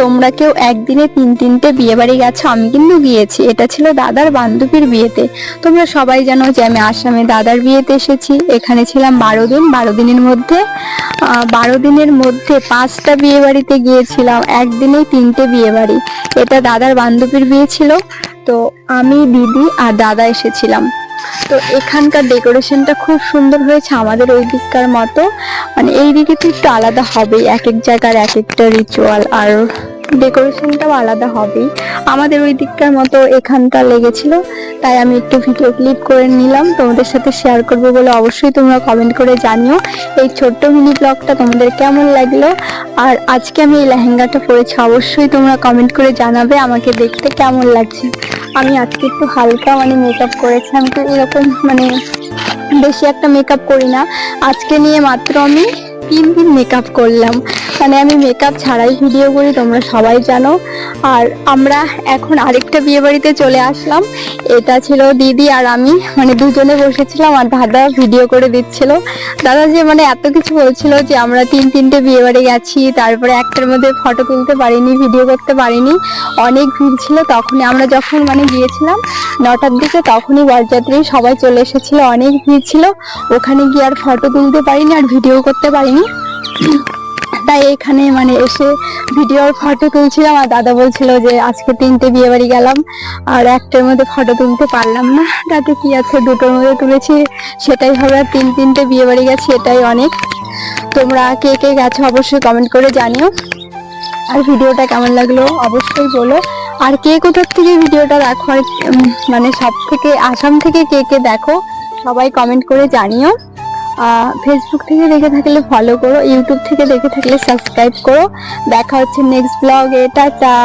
তোমরা কেউ একদিনে 3-3টে বিয়ে বাড়ি গেছো, আমি কিন্তু গিয়েছি। এটা ছিল দাদার বান্ধবীর বিয়েতে। তোমরা সবাই জানো যে আমি আসামে দাদার বিয়েতে এসেছি। এখানে ছিলাম 12 দিন। 12 দিনের মধ্যে 5টা বিয়ে বাড়িতে গিয়েছিলাম, একদিনেই 3টে বিয়ে বাড়ি। এটা দাদার বান্ধবীর বিয়ে ছিল। তো আমি, দিদি আর দাদা এসেছিলাম। তো এখানকার ডেকোরেশনটা খুব সুন্দর হয়েছে, আমাদের ওই দিককার মতো। মানে এই দিকে তো একটু আলাদা হবেই, এক এক জায়গার এক একটা রিচুয়াল আর ডেকোরেশনটাও আলাদা হবেই। আমাদের ওই দিককার মতো এখানটা লেগেছিল, তাই আমি একটু ভিডিও ক্লিপ করে নিলাম, তোমাদের সাথে শেয়ার করবো বলে। অবশ্যই তোমরা কমেন্ট করে জানিও এই ছোট্ট মিনি ব্লগটা তোমাদের কেমন লাগলো। আর আজকে আমি এই লেহেঙ্গাটা পরেছি, অবশ্যই তোমরা কমেন্ট করে জানাবে আমাকে দেখতে কেমন লাগছে। আমি আজকে একটু হালকা মেকআপ করেছি। আমি তো এরকম বেশি একটা মেকআপ করি না। আজকে নিয়ে মাত্র আমি 3 দিন মেকআপ করলাম। আমি মেকআপ ছাড়াই ভিডিও করি, তোমরা সবাই জানো। আর আমরা এখন আরেকটা বিয়ে বাড়িতে চলে আসলাম। এটা ছিল দিদি আর আমি, দুজনে বসেছিলাম আর দাদা ভিডিও করে দিচ্ছিল। দাদা যে এত কিছু বলছিল যে আমরা 3-3টে বিয়ে বাড়ি গেছি, তারপরে একটার মধ্যে ফটো তুলতে পারিনি, ভিডিও করতে পারিনি, অনেক ভিড় ছিল। তখনই আমরা যখন গিয়েছিলাম 9টার দিকে, তখনই বরযাত্রী সবাই চলে এসেছিল, অনেক ভিড় ছিল। ওখানে গিয়ে আর ফটো তুলতে পারিনি আর ভিডিও করতে পারিনি। তাই এখানে এসে ভিডিও আর ফটো তুলছিলাম। আর দাদা বলছিল যে আজকে 3টে বিয়ে বাড়ি গেলাম আর একটার মধ্যে ফটো তুলতে পারলাম না, তাতে কি আছে, 2টোর মধ্যে তুলেছি সেটাই হবে। আর 3-3টে বিয়ে বাড়ি গেছি, এটাই অনেক। তোমরা কে কে গেছো অবশ্যই কমেন্ট করে জানিও। আর ভিডিওটা কেমন লাগলো অবশ্যই বলো। আর কে কোথার থেকে ভিডিওটা দেখো, আর সব থেকে আসাম থেকে কে কে দেখো সবাই কমেন্ট করে জানিও। ফেসবুক থেকে দেখে থাকলে ফলো করো, ইউটিউব থেকে দেখে থাকলে সাবস্ক্রাইব করো। দেখা হচ্ছে নেক্সট ব্লগে। টাটা।